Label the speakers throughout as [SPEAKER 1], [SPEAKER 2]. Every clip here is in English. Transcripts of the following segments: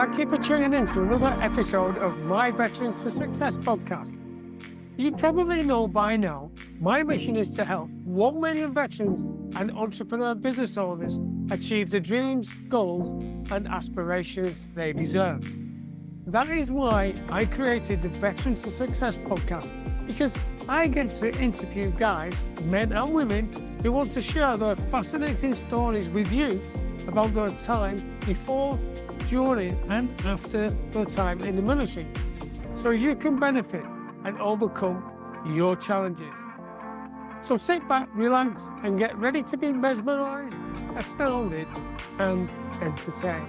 [SPEAKER 1] Thank you for tuning in to another episode of my Veterans to Success podcast. You probably know by now, my mission is to help 1 million veterans and entrepreneur business owners achieve the dreams, goals, and aspirations they deserve. That is why I created the Veterans to Success podcast, because I get to interview guys, men and women, who want to share their fascinating stories with you about their time before, during and after their time in the military, so you can benefit and overcome your challenges. So sit back, relax, and get ready to be mesmerized, astounded, and entertained.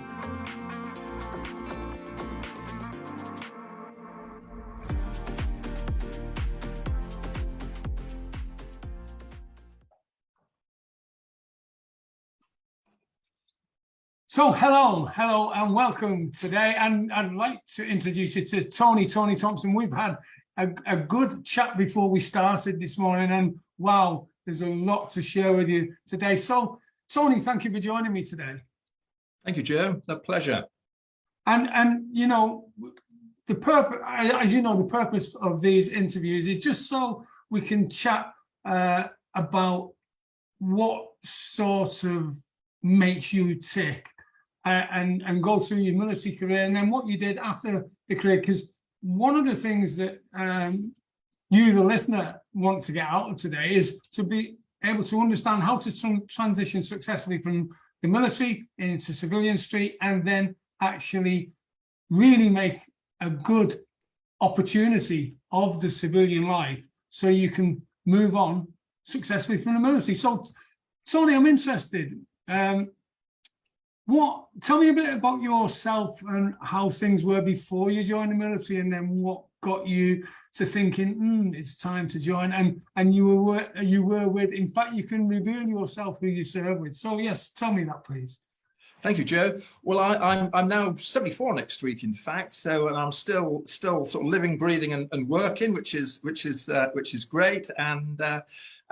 [SPEAKER 1] So hello, and welcome today. And I'd like to introduce you to Tony Thompson. We've had a good chat before we started this morning, and wow, there's a lot to share with you today. So Tony, thank you for joining me today.
[SPEAKER 2] Thank you, Joe. A pleasure.
[SPEAKER 1] And you know, the purpose, as you know, the purpose of these interviews is just so we can chat about what sort of makes you tick. And go through your military career and then what you did after the career. Because one of the things that you, the listener, want to get out of today is to be able to understand how to transition successfully from the military into civilian street, and then actually really make a good opportunity of the civilian life so you can move on successfully from the military. So, Tony, I'm interested. Tell me a bit about yourself and how things were before you joined the military, and then what got you to thinking it's time to join. And you were with, in fact, you can reveal yourself who you serve with. So yes, tell me that, please.
[SPEAKER 2] Thank you, Joe. Well, I'm now 74 next week, in fact. So, and I'm still sort of living, breathing, and working, which is great. And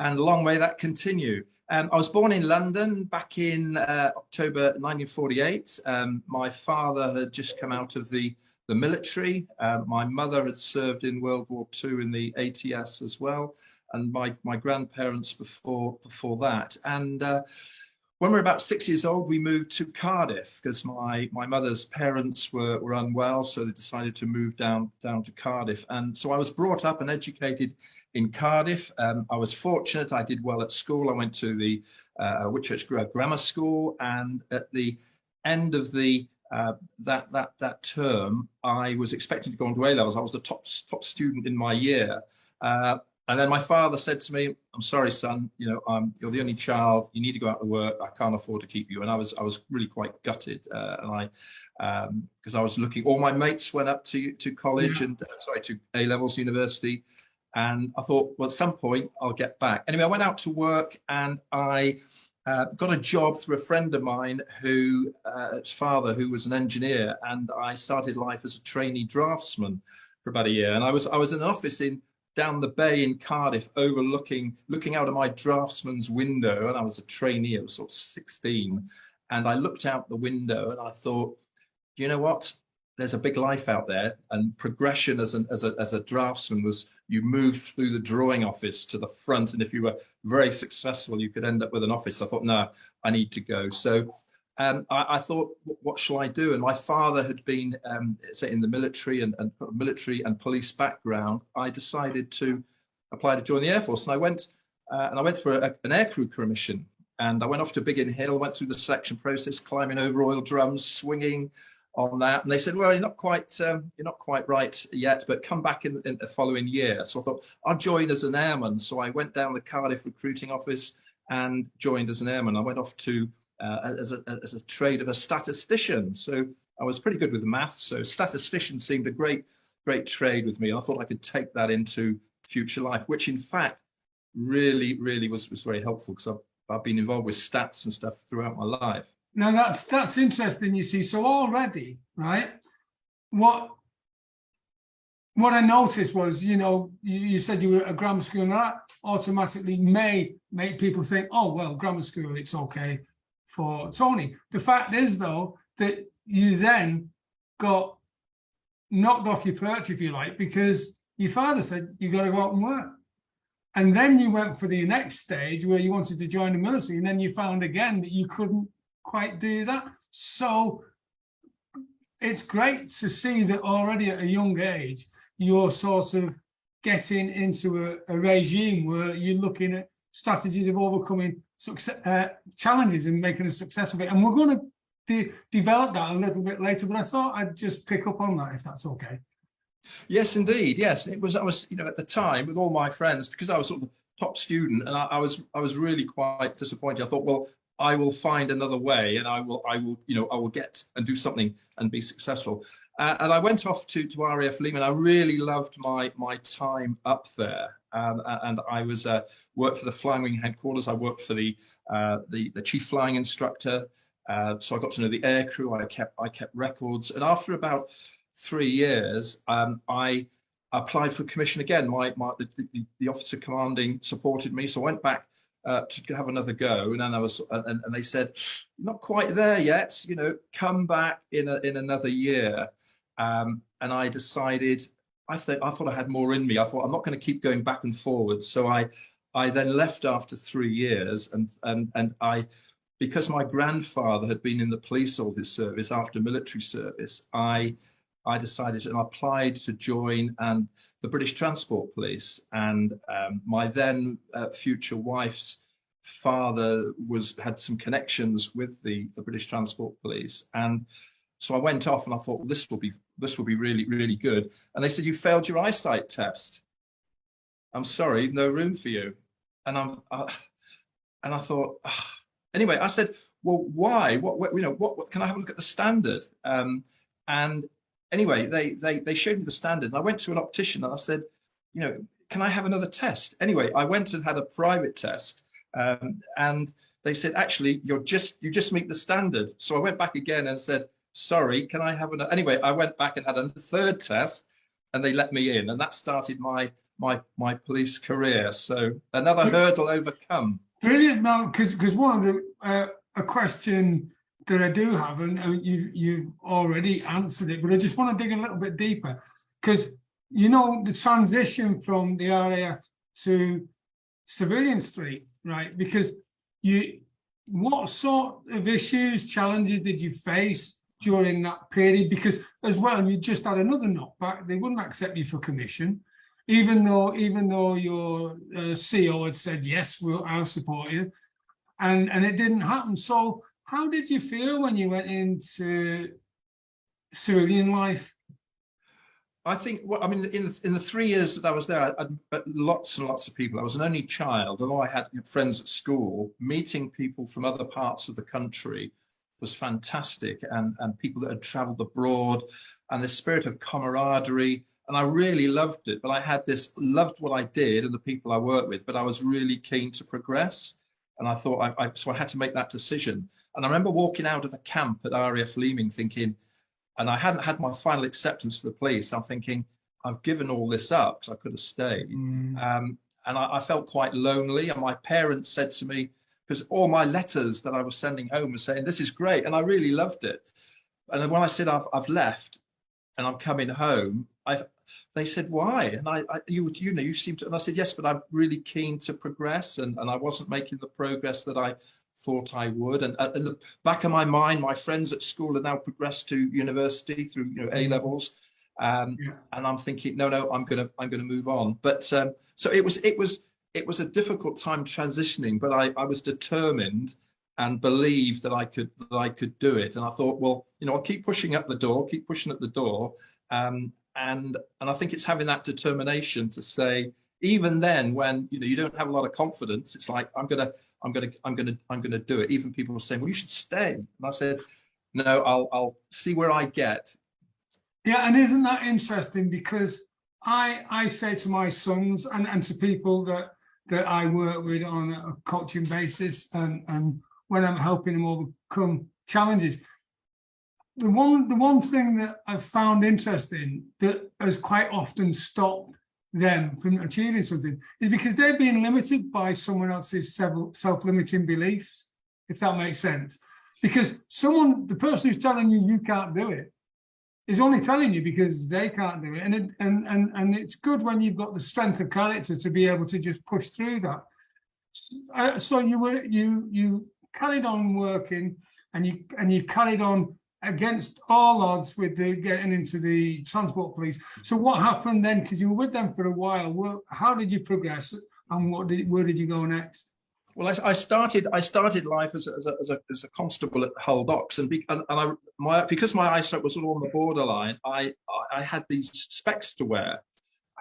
[SPEAKER 2] long may that continue. I was born in London back in October 1948. My father had just come out of the military. My mother had served in World War II in the ATS as well, and my grandparents before that. And when we were about 6 years old, we moved to Cardiff because my mother's parents were unwell, so they decided to move down to Cardiff. And so I was brought up and educated in Cardiff. I was fortunate; I did well at school. I went to the Whitchurch Grammar School, and at the end of the that term, I was expected to go on to A-levels. I was the top student in my year. And then my father said to me, "I'm sorry, son, you're the only child. You need to go out to work. I can't afford to keep you." And I was really quite gutted. Because I was looking, all my mates went up to college to A-levels, university. And I thought, well, at some point I'll get back. Anyway, I went out to work, and I got a job through a friend of mine his father, who was an engineer. And I started life as a trainee draftsman for about a year. And I was in an office down the bay in Cardiff, looking out of my draftsman's window, and I was a trainee. I was sort of 16, and I looked out the window and I thought, you know what? There's a big life out there, and progression as a draftsman was you moved through the drawing office to the front, and if you were very successful, you could end up with an office. I thought, no, I need to go. So I thought, what shall I do? And my father had been, in the military and police background. I decided to apply to join the Air Force, and I went for an aircrew commission. And I went off to Biggin Hill, went through the selection process, climbing over oil drums, swinging on that. And they said, well, you're not quite right yet, but come back in the following year. So I thought I'll join as an airman. So I went down the Cardiff recruiting office and joined as an airman. I went off to as a trade of a statistician. So I was pretty good with maths. So statistician seemed a great trade with me. I thought I could take that into future life, which in fact really was very helpful, because I've been involved with stats and stuff throughout my life.
[SPEAKER 1] Now that's interesting. You see, so already, right? What I noticed was, you said you were at a grammar school, and that automatically may make people think, oh well, grammar school, it's okay for Tony. The fact is, though, that you then
[SPEAKER 3] got knocked off your perch, if you like, because your father said you got to go out and work. And then you went for the next stage where you wanted to join the military, and then you found again that you couldn't quite do that. So it's great to see that already at a young age, you're sort of getting into a regime where you're looking at strategies of overcoming challenges and making a success of it. And we're going to develop that a little bit later, but I thought I'd just pick up on that, if that's okay.
[SPEAKER 2] Yes, indeed. Yes, it was. I was, at the time with all my friends, because I was sort of the top student, and I was really quite disappointed. I thought, well, I will find another way, and I will get and do something and be successful. And I went off to RAF Lehman. I really loved my time up there, and I was worked for the Flying Wing headquarters. I worked for the chief flying instructor, so I got to know the aircrew. I kept records, and after about 3 years, I applied for a commission again. The officer commanding supported me, so I went back to have another go, and then and they said, not quite there yet, come back in another year. And I decided, I thought I had more in me. I thought, I'm not going to keep going back and forward. So I then left after 3 years, and I, because my grandfather had been in the police all his service after military service, I decided and applied to join the British Transport Police, and my then future wife's father had some connections with the British Transport Police, and so I went off and I thought, well, this will be really, really good. And they said, you failed your eyesight test. I'm sorry, no room for you. And I thought, anyway, I said, well, why? What can I have a look at the standard? And anyway, they showed me the standard, and I went to an optician and I said, can I have another test? Anyway, I went and had a private test, and they said, actually, you just meet the standard. So I went back again and said, sorry, can I have another? Anyway, I went back and had a third test, and they let me in, and that started my police career. So another hurdle overcome.
[SPEAKER 3] Brilliant, Mark, because one of a question that I do have, and you've already answered it, but I just want to dig a little bit deeper, because the transition from the RAF to civilian street, right? Because what sort of issues, challenges did you face during that period? Because as well, you just had another knockback. They wouldn't accept you for commission, even though your CO had said, yes, I'll support you, and it didn't happen. So how did you feel when you went into civilian life?
[SPEAKER 2] I think, in the 3 years that I was there, I met lots and lots of people. I was an only child, although I had friends at school. Meeting people from other parts of the country was fantastic, and people that had traveled abroad, and the spirit of camaraderie. And I really loved it. But I loved what I did and the people I worked with, but I was really keen to progress. And I thought, so I had to make that decision. And I remember walking out of the camp at RAF Leeming thinking, and I hadn't had my final acceptance to the police. I'm thinking, I've given all this up because I could have stayed. And I felt quite lonely. And my parents said to me, because all my letters that I was sending home were saying, this is great. And I really loved it. And then when I said, I've left and I'm coming home, they said, why? And you seem to, and I said, yes, but I'm really keen to progress. And I wasn't making the progress that I thought I would. And in the back of my mind, my friends at school have now progressed to university through A levels, and I'm thinking, no, I'm gonna move on. But so it was a difficult time transitioning, but I was determined and believed that I could do it. And I thought, well, I'll keep pushing up the door, keep pushing at the door, and I think it's having that determination to say, even then, when you don't have a lot of confidence, it's like I'm gonna do it. Even people were saying, well, you should stay, and I said, no, I'll see where I get.
[SPEAKER 3] Yeah, and isn't that interesting? Because I say to my sons and to people that I work with on a coaching basis, and when I'm helping them overcome challenges, the one thing that I've found interesting that has quite often stopped them from achieving something is because they're being limited by someone else's self-limiting beliefs, if that makes sense. Because the person who's telling you can't do it is only telling you because they can't do it. And it's good when you've got the strength of character to be able to just push through that. So you carried on working, and you carried on against all odds with the getting into the transport police. So what happened then? Because you were with them for a while. How did you progress, and where did you go next?
[SPEAKER 2] Well, I started life as a constable at Hull Docks, because my eyesight was all on the borderline, I had these specs to wear,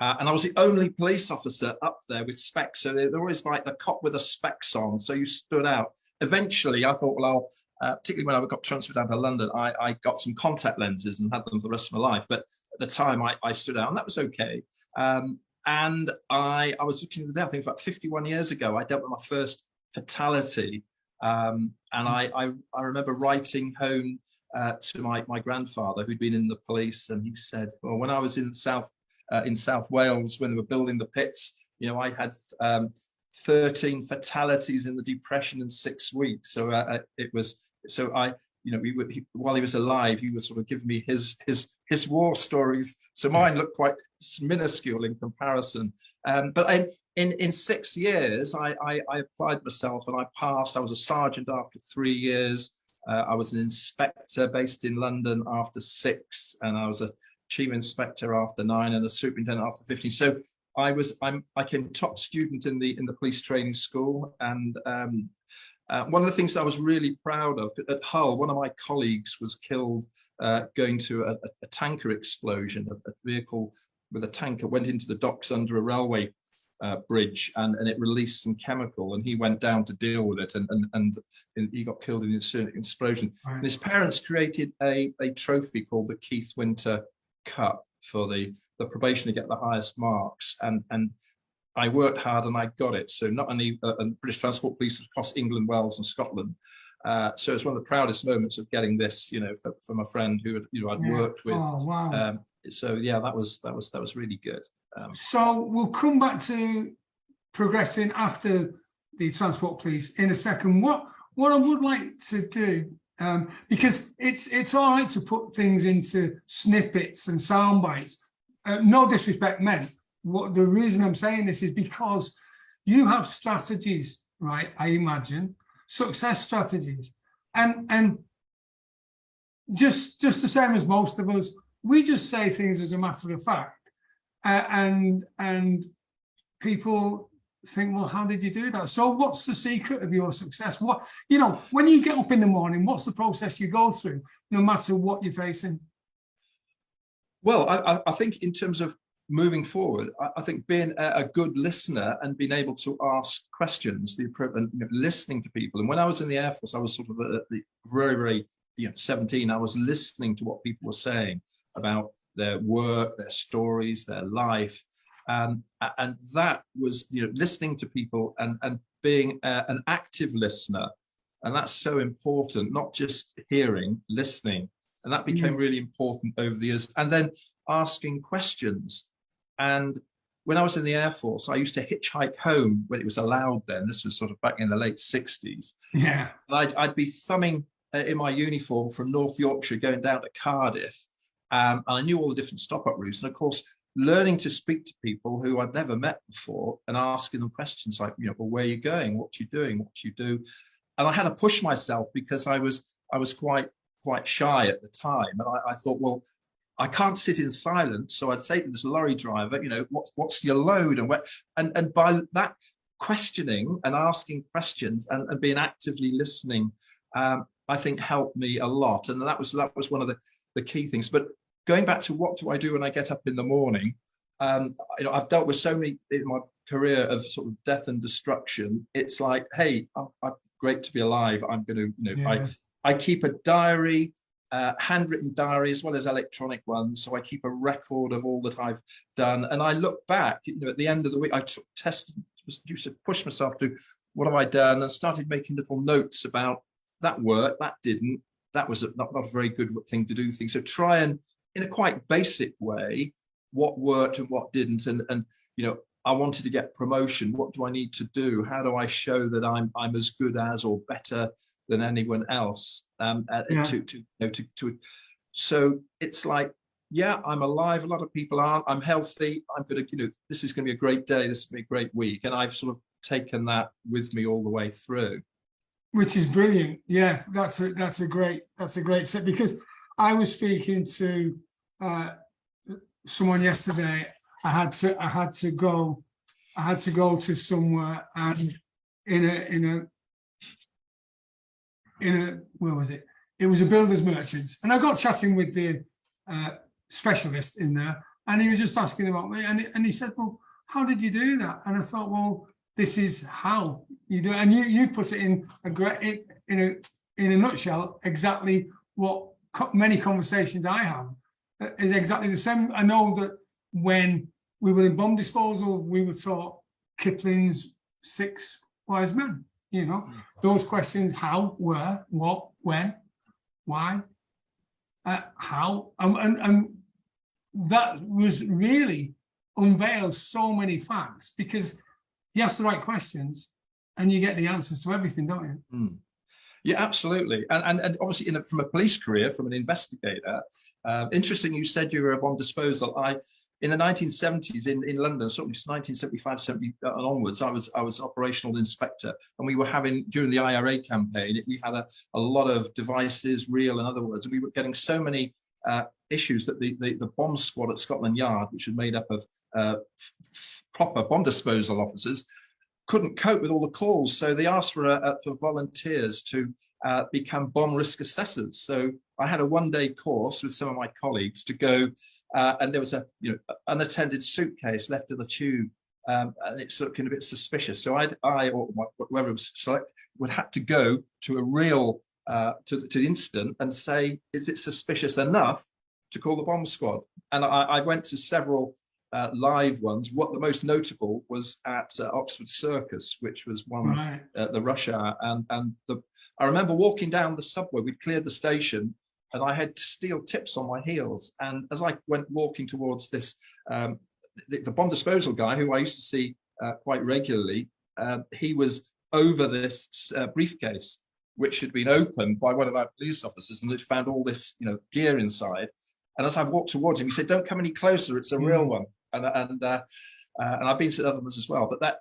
[SPEAKER 2] and I was the only police officer up there with specs. So they're always like the cop with the specs on, so you stood out. Eventually, I thought, well, particularly when I got transferred down to London, I got some contact lenses and had them for the rest of my life. But at the time, I stood out, and that was okay. And I was looking at the day, I think about 51 years ago, I dealt with my first fatality. And I remember writing home to my grandfather, who'd been in the police, and he said, well, when I was in South Wales, when they were building the pits, I had 13 fatalities in the Depression in 6 weeks. So while he was alive, he was sort of giving me his war stories. So mine looked quite minuscule in comparison. But in 6 years, I applied myself and I passed. I was a sergeant after 3 years. I was an inspector based in London after 6, and I was a chief inspector after 9, and a superintendent after 15. So I came top student in the police training school, and one of the things I was really proud of at Hull, one of my colleagues was killed going to a tanker explosion. A vehicle with a tanker went into the docks under a railway bridge, and it released some chemical, and he went down to deal with it, and he got killed in the explosion. Right. And his parents created a trophy called the Keith Winter Cup for the probation to get the highest marks, and I worked hard and I got it. So not only British Transport Police across England, Wales, and Scotland. So it's one of the proudest moments of getting this, from a friend who I'd worked with.
[SPEAKER 3] Oh, wow.
[SPEAKER 2] So yeah, that was really good.
[SPEAKER 3] So we'll come back to progressing after the Transport Police in a second. What I would like to do, because it's all right to put things into snippets and sound bites. No disrespect meant. The reason I'm saying this is because you have strategies, right? I imagine success strategies, and just the same as most of us, we just say things as a matter of fact, and people think, well, how did you do that? So what's the secret of your success? When you get up in the morning, what's the process you go through, no matter what you're facing?
[SPEAKER 2] Well, I think in terms of moving forward, I think being a good listener and being able to ask questions, listening to people. And when I was in the Air Force, I was sort of at the very, very 17. I was listening to what people were saying about their work, their stories, their life, and that was listening to people and being an active listener. And that's so important, not just hearing, listening. And that became really important over the years. And then asking questions. And when I was in the Air Force, I used to hitchhike home when it was allowed then. This was sort of back in the late 60s.
[SPEAKER 3] Yeah.
[SPEAKER 2] And I'd be thumbing in my uniform from North Yorkshire going down to Cardiff. And I knew all the different stop-up routes. And of course, learning to speak to people who I'd never met before and asking them questions like, well, where are you going? What you doing? What you do? And I had to push myself because I was quite shy at the time. And I thought, well, I can't sit in silence. So I'd say to this lorry driver, what's your load? And by that questioning and asking questions and being actively listening, I think helped me a lot. And that was one of the key things. But going back to what do I do when I get up in the morning? I've dealt with so many in my career of sort of death and destruction. It's like, hey, I'm great to be alive. I'm going to, I keep a diary, handwritten diary as well as electronic ones. So I keep a record of all that I've done. And I look back, at the end of the week, I used to push myself to what have I done, and started making little notes about that worked, that didn't, that was not a very good thing to do. So try and, in a quite basic way, what worked and what didn't. And I wanted to get promotion. What do I need to do? How do I show that I'm as good as or better than anyone else? So it's like yeah, I'm alive. A lot of people aren't. I'm healthy. I'm going to, this is going to be a great day. This is going to be a great week. And I've sort of taken that with me all the way through.
[SPEAKER 3] Which is brilliant. Yeah, that's a great tip, because I was speaking to someone yesterday. I had to go to somewhere, and in a where was it? It was a builder's merchant, and I got chatting with the specialist in there, and he was just asking about me, and he said, "Well, how did you do that?" And I thought, well, this is how you do it. And you put it in a nutshell exactly what many conversations I have is exactly the same. I know that when we were in bomb disposal, we were taught Kipling's 6 Wise Men. Those questions: how, where, what, when, why, how, and that was really unveiled so many facts, because you ask the right questions and you get the answers to everything, don't you?
[SPEAKER 2] Mm. Yeah, absolutely. And obviously, from a police career, from an investigator, interesting you said you were a bomb disposal. In the 1970s in London, sort of 1975, 70 and onwards, I was operational inspector, and we were having, during the IRA campaign, we had a lot of devices, real, in other words, and we were getting so many issues that the bomb squad at Scotland Yard, which was made up of proper bomb disposal officers, couldn't cope with all the calls, so they asked for volunteers to become bomb risk assessors. So I had a one-day course with some of my colleagues to go, and there was a unattended suitcase left in the tube, and it sort of a bit suspicious. So I or whoever was selected would have to go to a real to the incident and say, is it suspicious enough to call the bomb squad? And I went to several live ones. What the most notable was at Oxford Circus, which was one at the rush hour, and I remember walking down the subway. We'd cleared the station, and I had steel tips on my heels. And as I went walking towards this, the bomb disposal guy, who I used to see quite regularly, he was over this briefcase, which had been opened by one of our police officers, and it found all this gear inside. And as I walked towards him, he said, "Don't come any closer. It's a real one." And I've been to other ones as well. But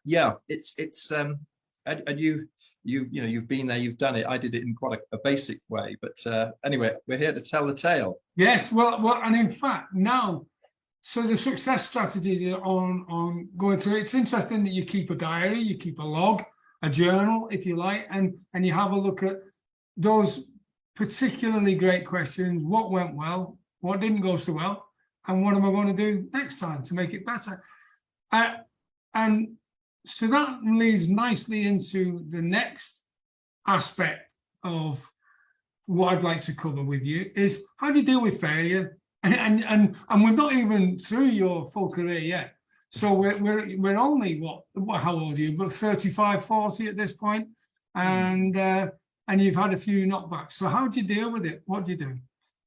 [SPEAKER 2] it's and you've been there, you've done it. I did it in quite a basic way. But anyway, we're here to tell the tale.
[SPEAKER 3] Yes, well, and in fact now, so the success strategies on going through. It's interesting that you keep a diary, you keep a log, a journal, if you like, and you have a look at those particularly great questions. What went well? What didn't go so well? And what am I going to do next time to make it better? And so that leads nicely into the next aspect of what I'd like to cover with you is, how do you deal with failure? And we're not even through your full career yet. So we're only how old are you? But 35, 40 at this point, and you've had a few knockbacks. So how do you deal with it? What do you do?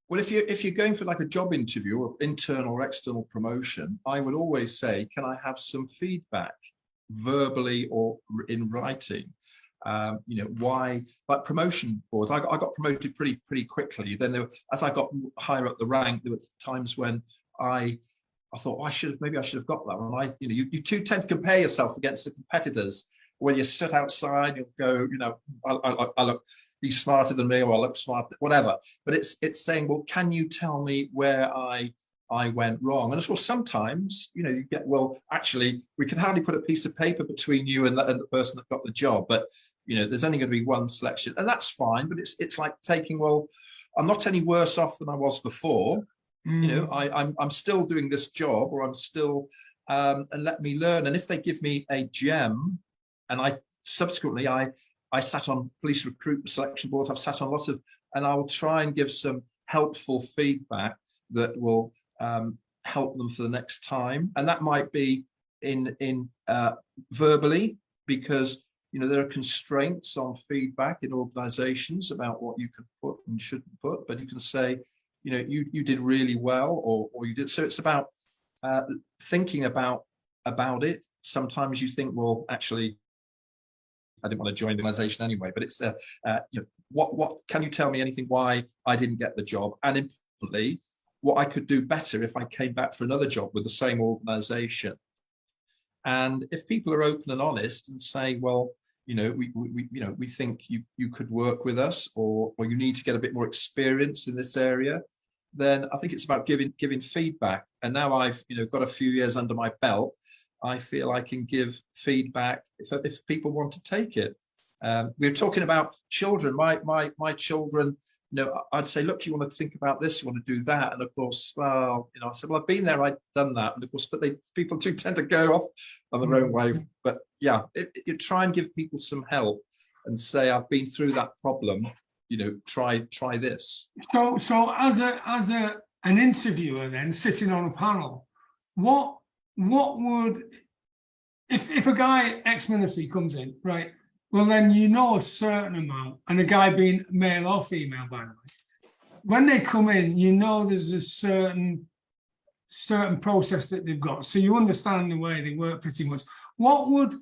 [SPEAKER 2] Well, if you're going for like a job interview or internal or external promotion, I would always say, can I have some feedback, verbally or in writing? Why? Like promotion boards, I got promoted pretty quickly. Then as I got higher up the rank, there were times when I thought, I should have got that one. You too tend to compare yourself against the competitors. When you sit outside, you'll go, I look, he's smarter than me, or I look smarter, whatever. But it's saying, well, can you tell me where I went wrong? And of course, sometimes, you get, well, actually, we could hardly put a piece of paper between you and the person that got the job. But, there's only going to be one selection, and that's fine. But it's like taking, well, I'm not any worse off than I was before. I'm still doing this job, or I'm still, and let me learn. And if they give me a gem, and I subsequently, I sat on police recruitment selection boards. I've sat on lots of, and I will try and give some helpful feedback that will help them for the next time. And that might be in verbally, because there are constraints on feedback in organisations about what you can put and shouldn't put. But you can say, you did really well, or you did. So it's about thinking about it. Sometimes you think, well, actually, I didn't want to join the organisation anyway, but it's what can you tell me anything why I didn't get the job? And importantly, what I could do better if I came back for another job with the same organization. And if people are open and honest and say, well, we think you could work with us, or you need to get a bit more experience in this area, then I think it's about giving feedback. And now I've got a few years under my belt, I feel I can give feedback if people want to take it. We were talking about children. My children, I'd say, look, you want to think about this, you want to do that, and of course, I said, well, I've been there, I've done that, and of course, but people do tend to go off on their own way. But yeah, you try and give people some help and say, I've been through that problem. Try this.
[SPEAKER 3] So as an interviewer, then sitting on a panel, what would, if a guy ex-military comes in, right? Well, then a certain amount, and a guy being male or female, by the way, when they come in, there's a certain process that they've got. So you understand the way they work pretty much. What would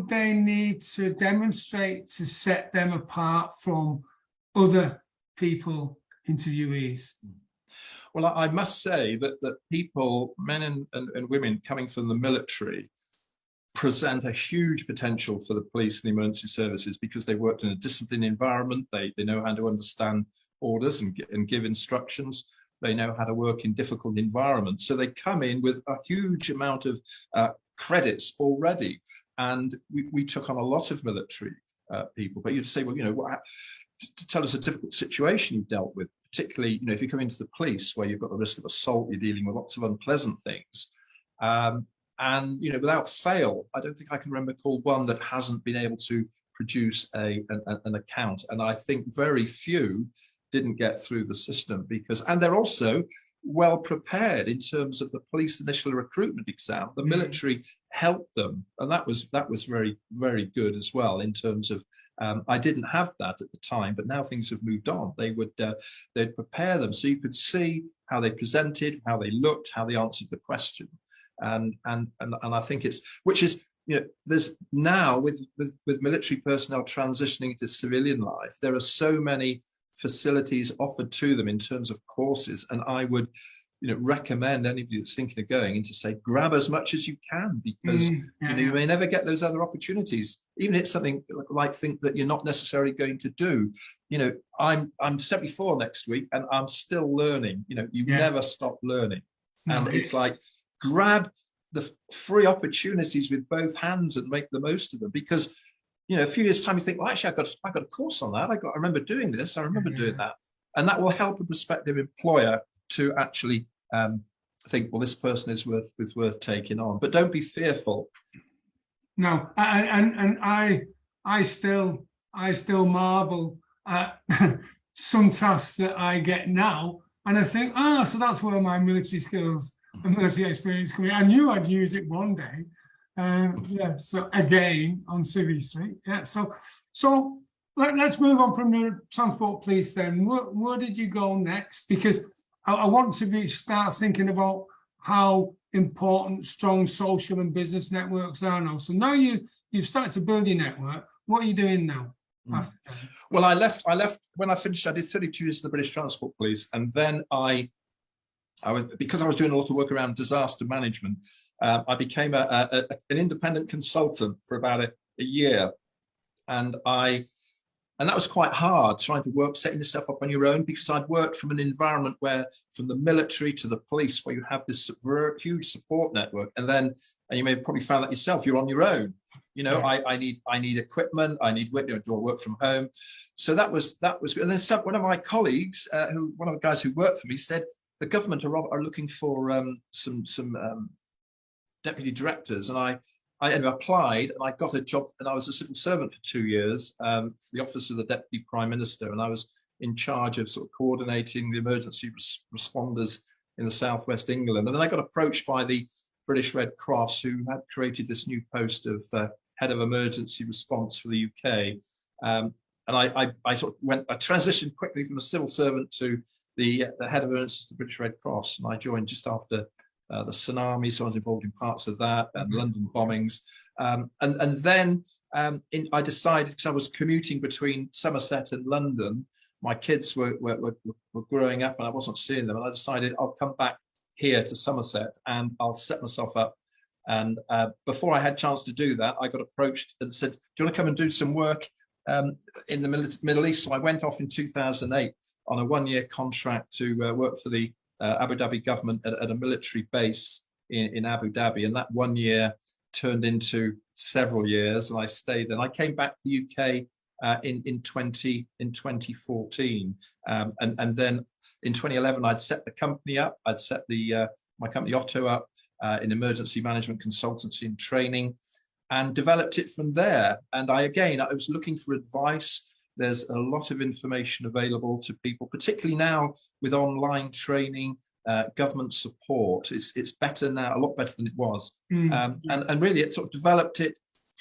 [SPEAKER 3] they need to demonstrate to set them apart from other people, interviewees?
[SPEAKER 2] Well, I must say that people, men and women coming from the military, present a huge potential for the police and the emergency services, because they worked in a disciplined environment. They know how to understand orders and give instructions. They know how to work in difficult environments. So they come in with a huge amount of credits already. And we took on a lot of military people. But you'd say, well, to tell us a difficult situation you've dealt with, particularly, if you come into the police where you've got the risk of assault, you're dealing with lots of unpleasant things. And without fail, I don't think I can recall one that hasn't been able to produce an account. And I think very few didn't get through the system and they're also well prepared in terms of the police initial recruitment exam. The military helped them, and that was very, very good as well. In terms of, I didn't have that at the time, but now things have moved on. They'd prepare them so you could see how they presented, how they looked, how they answered the question. And I think there's now with military personnel transitioning to civilian life, there are so many facilities offered to them in terms of courses, and I would recommend anybody that's thinking of going in to say, grab as much as you can, because you may never get those other opportunities, even if it's something like think that you're not necessarily going to do. I'm 74 next week and I'm still learning. You never stop learning. And it's like, grab the free opportunities with both hands and make the most of them, because a few years time you think, well, actually I got a course on that, I remember doing this, I remember doing that, and that will help a prospective employer to actually think, well, this person is worth taking on. But don't be fearful.
[SPEAKER 3] No, and I still marvel at some tasks that I get now, and I think, so that's where my military skills and military experience come in. I knew I'd use it one day. So again on Civvy Street. So let's move on from the transport police then. Where did you go next? Because I want to start thinking about how important strong social and business networks are now. So now you've started to build your network. What are you doing now?
[SPEAKER 2] Well, I left when I finished. I did 32 years in the British Transport Police, and then because I was doing a lot of work around disaster management, I became an independent consultant for about a year, and that was quite hard, trying to setting yourself up on your own, because I'd worked from an environment where, from the military to the police, where you have this huge support network, and you may have probably found that yourself, you're on your own. I need equipment, I need do I work from home, so that was good. And then one of my colleagues, one of the guys who worked for me, said, the government are looking for some deputy directors, and I applied and I got a job, and I was a civil servant for 2 years for the office of the Deputy Prime Minister, and I was in charge of sort of coordinating the emergency responders in the southwest England. And then I got approached by the British Red Cross, who had created this new post of head of emergency response for the UK, and I transitioned quickly from a civil servant to the head of emergencies of the British Red Cross, and I joined just after the tsunami, so I was involved in parts of that, and London bombings, and then I decided, because I was commuting between Somerset and London, my kids were growing up and I wasn't seeing them, and I decided I'll come back here to Somerset and I'll set myself up. And before I had a chance to do that, I got approached and said, do you want to come and do some work in the Middle East? So I went off in 2008 on a one-year contract to work for the Abu Dhabi government at a military base in Abu Dhabi. And that 1 year turned into several years, and I stayed. And I came back to the UK in 2014, and then in 2011 I'd set the company up. I'd set my company Otto up in emergency management consultancy and training, and developed it from there. And I was looking for advice. There's a lot of information available to people, particularly now with online training, government support. It's better now, a lot better than it was. And really it sort of developed it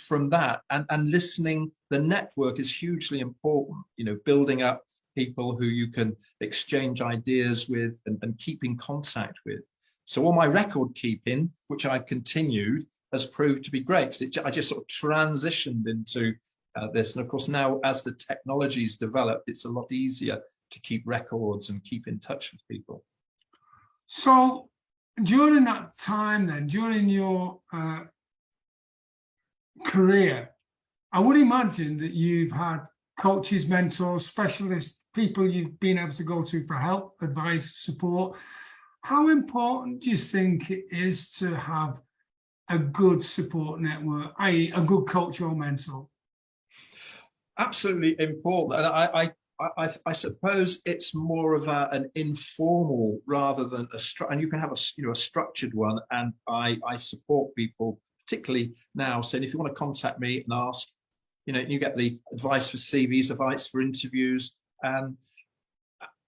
[SPEAKER 2] from that, and listening. The network is hugely important, building up people who you can exchange ideas with and keep in contact with. So all my record keeping, which I continued, has proved to be great. I just sort of transitioned into this. And of course, now as the technology's developed, it's a lot easier to keep records and keep in touch with people.
[SPEAKER 3] So during that time then, during your career, I would imagine that you've had coaches, mentors, specialists, people you've been able to go to for help, advice, support. How important do you think it is to have a good support network, i.e. a good coach or mentor?
[SPEAKER 2] Absolutely important. And I suppose it's more of an informal rather than and you can have a structured one. And I support people, particularly now, saying if you want to contact me and ask, you get the advice for CVs, advice for interviews.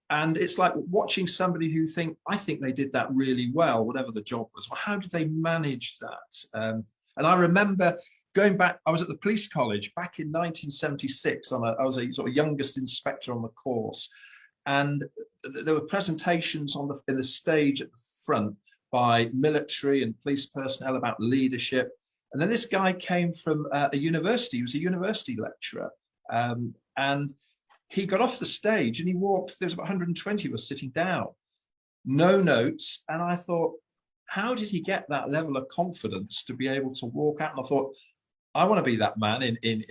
[SPEAKER 2] And it's like watching somebody who I think they did that really well, whatever the job was. Well, how did they manage that? And I remember going back, I was at the police college back in 1976. I was a sort of youngest inspector on the course. And there were presentations in the stage at the front by military and police personnel about leadership. And then this guy came from a university. He was a university lecturer. And he got off the stage and he walked, there was about 120 of us sitting down, no notes. And I thought, how did he get that level of confidence to be able to walk out? And I thought, I want to be that man in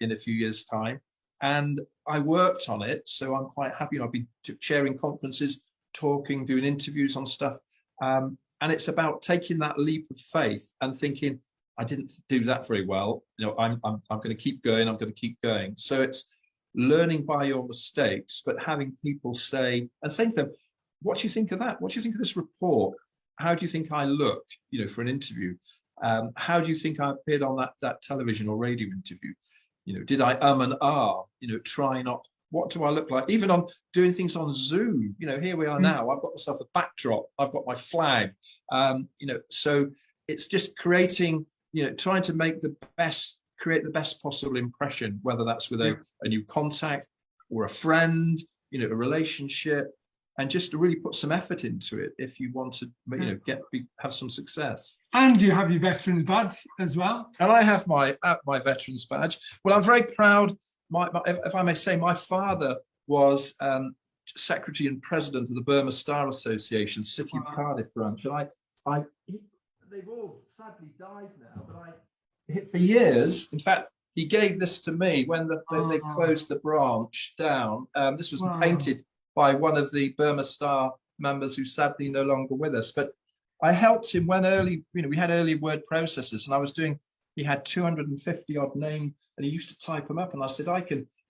[SPEAKER 2] a few years' time. And I worked on it. So I'm quite happy. I've been chairing conferences, talking, doing interviews on stuff. And it's about taking that leap of faith and thinking, I didn't do that very well. I'm going to keep going. I'm going to keep going. So it's learning by your mistakes, but having people saying to them, what do you think of that? What do you think of this report? How do you think I look, for an interview? How do you think I appeared on that television or radio interview? Did I and ah? Try not. What do I look like? Even on doing things on Zoom, here we are now. I've got myself a backdrop. I've got my flag. So it's just creating, trying to create the best possible impression, whether that's with a new contact or a friend, a relationship, and just to really put some effort into it if you want to, have some success. And
[SPEAKER 3] you have your veterans badge as well.
[SPEAKER 2] And I have my veterans badge. Well, I'm very proud. If I may say, my father was secretary and president of the Burma Star Association, City of Cardiff branch, and they've all sadly died now, but for years, in fact, he gave this to me when they closed the branch down. This was painted by one of the Burma Star members who's sadly no longer with us. But I helped him when we had early word processors, and he had 250 odd names, and he used to type them up. And I said,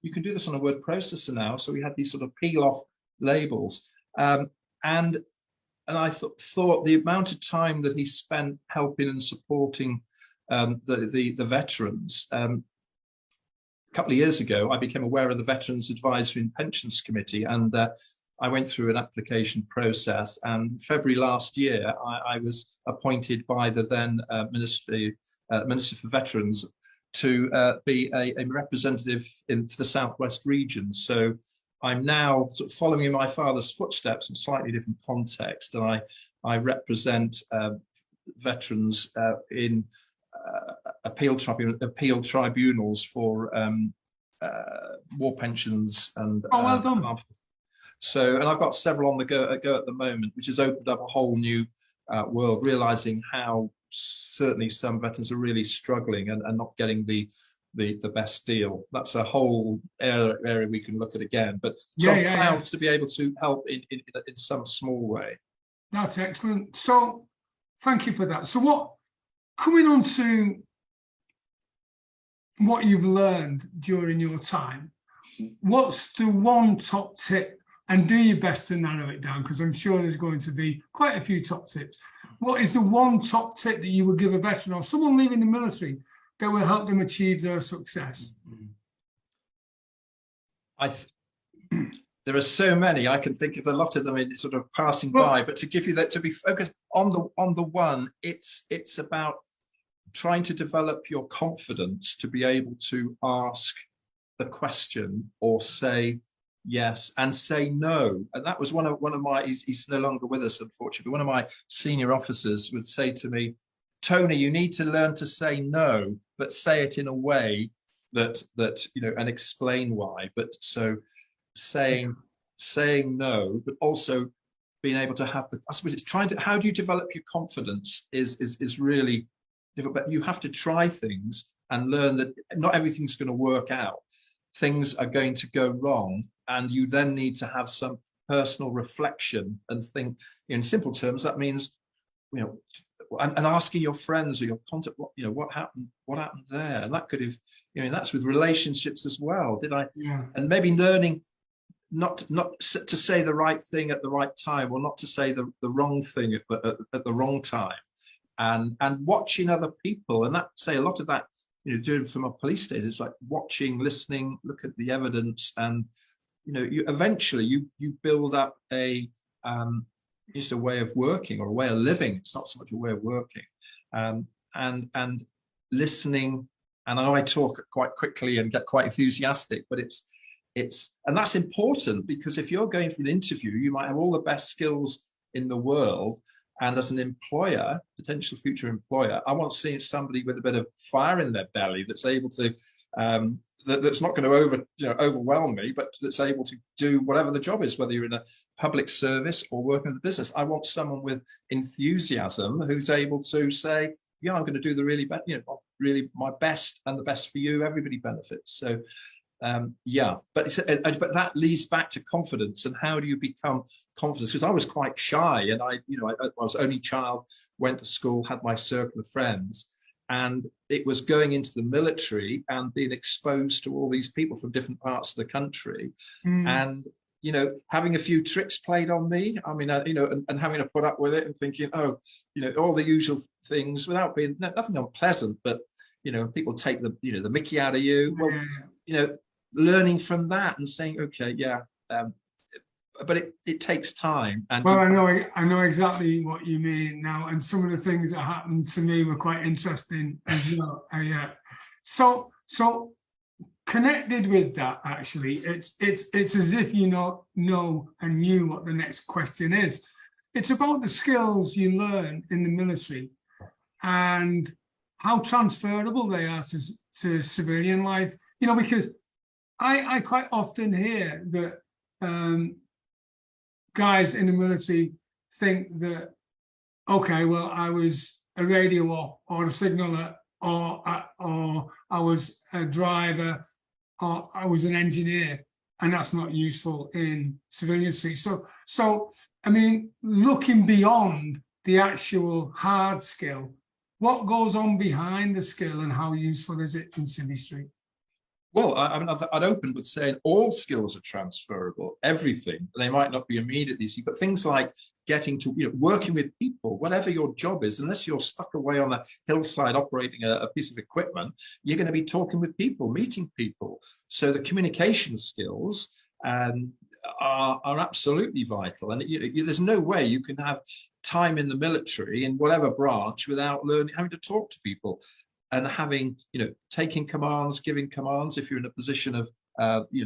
[SPEAKER 2] you can do this on a word processor now. So we had these sort of peel off labels. And I thought the amount of time that he spent helping and supporting the veterans. A couple of years ago, I became aware of the Veterans Advisory and Pensions Committee, and I went through an application process. And February last year, I was appointed by the then Minister for Veterans to be a representative in the Southwest region. So I'm now sort of following in my father's footsteps in a slightly different context, and I represent veterans in appeal tribunals for war pensions and
[SPEAKER 3] Oh, well done.
[SPEAKER 2] so, and I've got several on the go at the moment, which has opened up a whole new world, realizing how certainly some veterans are really struggling and not getting the best deal. That's a whole area we can look at again. But so I'm proud to be able to help in some small way.
[SPEAKER 3] That's excellent. So thank you for that. So coming on to what you've learned during your time, what's the one top tip? And do your best to narrow it down, because I'm sure there's going to be quite a few top tips. What is the one top tip that you would give a veteran or someone leaving the military that will help them achieve their success?
[SPEAKER 2] There are so many. I can think of a lot of them in sort of passing by, but to give you that, to be focused on the one, it's about trying to develop your confidence to be able to ask the question or say yes and say no. And that was one of my, he's no longer with us, unfortunately, but one of my senior officers would say to me, Tony, you need to learn to say no, but say it in a way that and explain why. But so saying no, but also being able to have I suppose it's how do you develop your confidence is really difficult, but you have to try things and learn that not everything's going to work out. Things are going to go wrong, and you then need to have some personal reflection and think. In simple terms, that means, and asking your friends or your contact, what happened there, and that could have, that's with relationships as well. And maybe learning not to say the right thing at the right time, or not to say the wrong thing at the wrong time, and watching other people, and that a lot of that. Doing from our police days, it's like watching, listening, look at the evidence, and you eventually you build up just a way of working or a way of living. It's not so much a way of working, and listening. And I know I talk quite quickly and get quite enthusiastic, but and that's important, because if you're going for an interview, you might have all the best skills in the world. And as an employer, potential future employer, I want to see somebody with a bit of fire in their belly that's able to, that's not going to overwhelm me, but that's able to do whatever the job is, whether you're in a public service or working with the business. I want someone with enthusiasm who's able to say, yeah, I'm going to do the really best, really my best, and the best for you. Everybody benefits. So. But that leads back to confidence, and how do you become confident? Because I was quite shy, and I was only child, went to school, had my circle of friends, and it was going into the military and being exposed to all these people from different parts of the country, and having a few tricks played on me. I mean, and having to put up with it and thinking, all the usual things without being nothing unpleasant, but people take the mickey out of you. Well, learning from that and saying, okay, but it takes time. And
[SPEAKER 3] well, I know exactly what you mean now, and some of the things that happened to me were quite interesting as well. So connected with that, actually, it's as if know and knew what the next question is. It's about the skills you learn in the military and how transferable they are to civilian life. Because I quite often hear that guys in the military think that, okay, well, I was a radio or a signaller, or I was a driver, or I was an engineer, and that's not useful in civilian streets. So I mean, looking beyond the actual hard skill, what goes on behind the skill, and how useful is it in civvy street?
[SPEAKER 2] Well, I'd open with saying all skills are transferable, everything. They might not be immediately easy, but things like getting to, working with people, whatever your job is, unless you're stuck away on a hillside operating a piece of equipment, you're going to be talking with people, meeting people. So the communication skills are absolutely vital. And there's no way you can have time in the military in whatever branch without having to talk to people. And having, taking commands, giving commands if you're in a position of,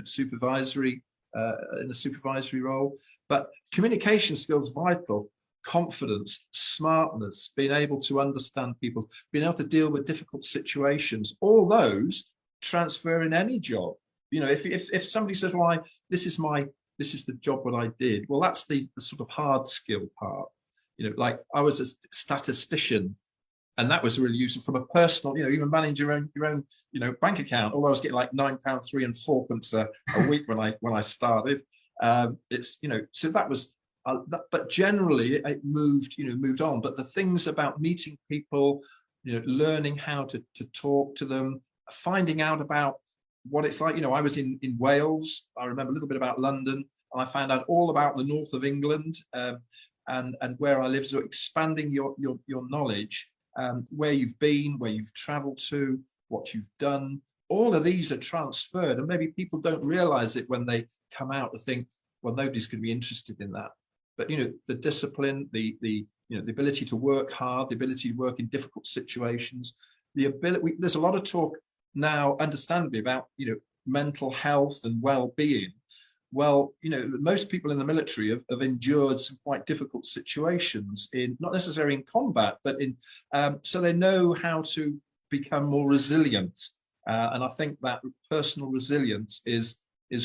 [SPEAKER 2] supervisory, in a supervisory role. But communication skills vital, confidence, smartness, being able to understand people, being able to deal with difficult situations. All those transfer in any job. if somebody says, well, this is the job what I did, well, that's the sort of hard skill part. Like I was a statistician, and that was really useful from a personal, even manage your own bank account. Although I was getting like £9.3 and 4p a week when I started. So that was, but generally it moved on. But the things about meeting people, learning how to talk to them, finding out about what it's like. I was in Wales. I remember a little bit about London. I found out all about the north of England and where I live. So expanding your knowledge, where you've been, where you've travelled to, what you've done. All of these are transferred, and maybe people don't realise it when they come out to think, well, nobody's going to be interested in that. But the discipline, the ability to work hard, the ability to work in difficult situations, the ability. There's a lot of talk now, understandably, about mental health and well-being. Well, most people in the military have endured some quite difficult situations, in not necessarily in combat, but in so they know how to become more resilient. And I think that personal resilience is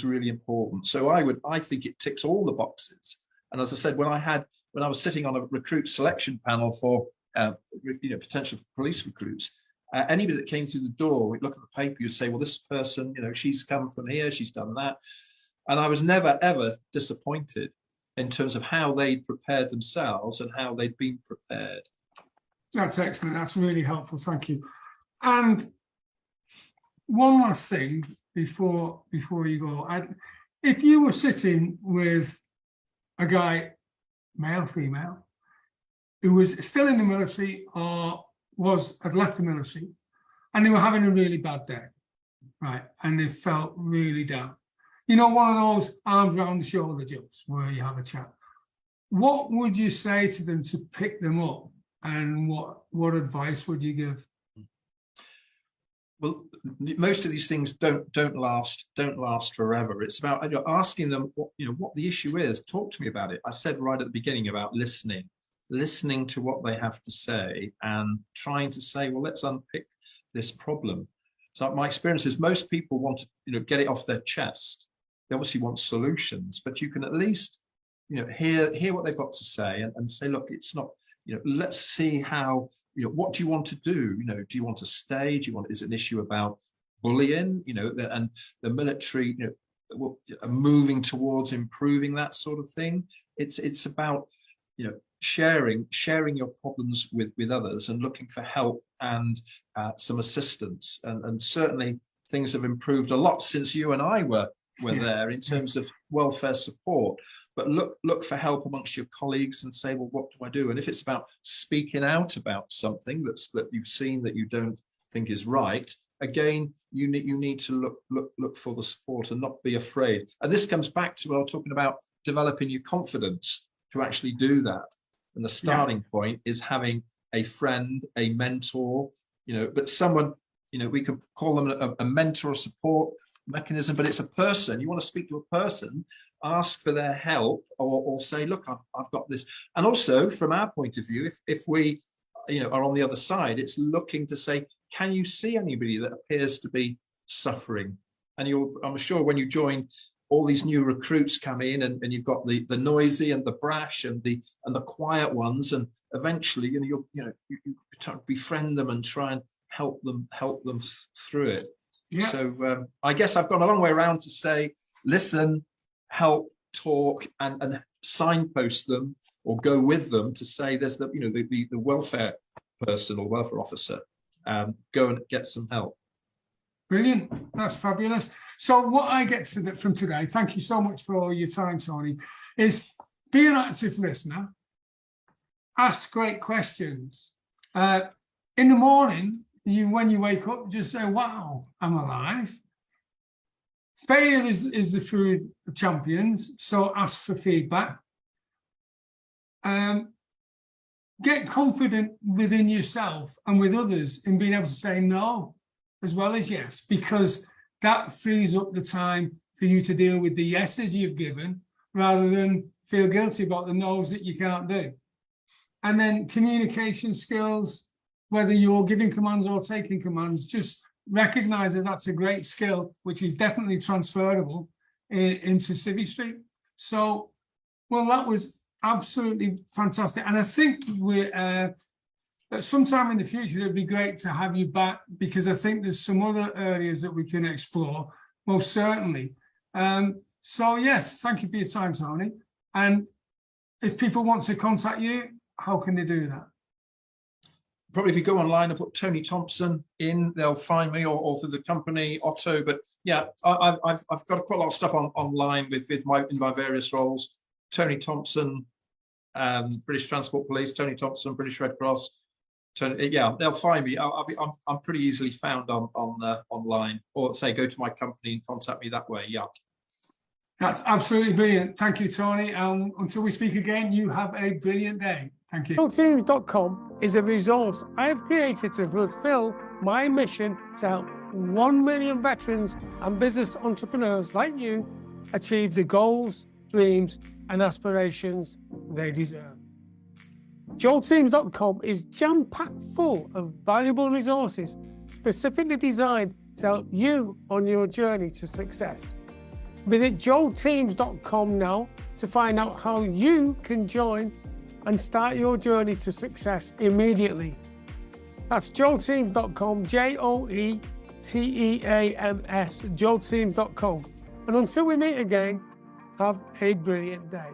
[SPEAKER 2] really important. So I think it ticks all the boxes. And as I said, when I was sitting on a recruit selection panel for potential police recruits, anybody that came through the door, we'd look at the paper, you'd say, well, this person, she's come from here, she's done that. And I was never, ever disappointed in terms of how they'd prepared themselves and how they'd been prepared.
[SPEAKER 3] That's excellent. That's really helpful. Thank you. And one last thing before you go. If you were sitting with a guy, male, female, who was still in the military or had left the military, and they were having a really bad day, right? And they felt really down. One of those arms around the shoulder jokes where you have a chat. What would you say to them to pick them up, and what advice would you give?
[SPEAKER 2] Well, most of these things don't last forever. It's about asking them what the issue is. Talk to me about it. I said right at the beginning about listening to what they have to say and trying to say, well, let's unpick this problem. So my experience is most people want to get it off their chest. They obviously want solutions, but you can at least hear what they've got to say and say, look, it's not, let's see how, what do you want to do? Do you want to stay? Is it an issue about bullying? And the military, are moving towards improving that sort of thing. It's about, sharing your problems with others and looking for help and some assistance. And certainly things have improved a lot since you and I were there in terms of welfare support. But look for help amongst your colleagues and say, well, what do I do? And if it's about speaking out about something that you've seen that you don't think is right, again, you need to look for the support and not be afraid. And this comes back to what I was talking about, developing your confidence to actually do that. And the starting point is having a friend, a mentor, but someone, we could call them a mentor or support mechanism, but it's a person. You want to speak to a person, ask for their help, or say, look, I've got this. And also from our point of view, if we are on the other side, it's looking to say, can you see anybody that appears to be suffering? And I'm sure when you join, all these new recruits come in, and you've got the noisy and the brash and the quiet ones, and eventually you try to befriend them and try and help them through it. Yeah. So I guess I've gone a long way around to say, listen, help, talk, and signpost them or go with them to say there's the welfare person or welfare officer. Go and get some help.
[SPEAKER 3] Brilliant. That's fabulous. So what I get from today, thank you so much for your time, Tony, is be an active listener, ask great questions. In the morning, when you wake up, just say, wow, I'm alive. Failure is the true champions, so ask for feedback. Get confident within yourself and with others in being able to say no as well as yes, because that frees up the time for you to deal with the yeses you've given rather than feel guilty about the no's that you can't do. And then communication skills, whether you're giving commands or taking commands, just recognise that that's a great skill, which is definitely transferable into Civvy Street. So, well, that was absolutely fantastic. And I think at some time in the future, it'd be great to have you back, because I think there's some other areas that we can explore, most certainly. So yes, thank you for your time, Tony. And if people want to contact you, how can they do that?
[SPEAKER 2] Probably if you go online and put Tony Thompson in, they'll find me, or through the company Otto. But yeah, I've got quite a lot of stuff online in my various roles. Tony Thompson, British Transport Police, Tony Thompson, British Red Cross. Tony, yeah, they'll find me. I'm pretty easily found online, or say go to my company and contact me that way. Yeah.
[SPEAKER 3] That's absolutely brilliant. Thank you, Tony. Until we speak again, you have a brilliant day. Thank you.
[SPEAKER 1] Teams.com is a resource I have created to fulfill my mission to help 1 million veterans and business entrepreneurs like you achieve the goals, dreams, and aspirations they deserve. JoelTeams.com is jam-packed full of valuable resources specifically designed to help you on your journey to success. Visit JoelTeams.com now to find out how you can join and start your journey to success immediately. That's JoelTeams.com, JoelTeams, JoelTeams.com. And until we meet again, have a brilliant day.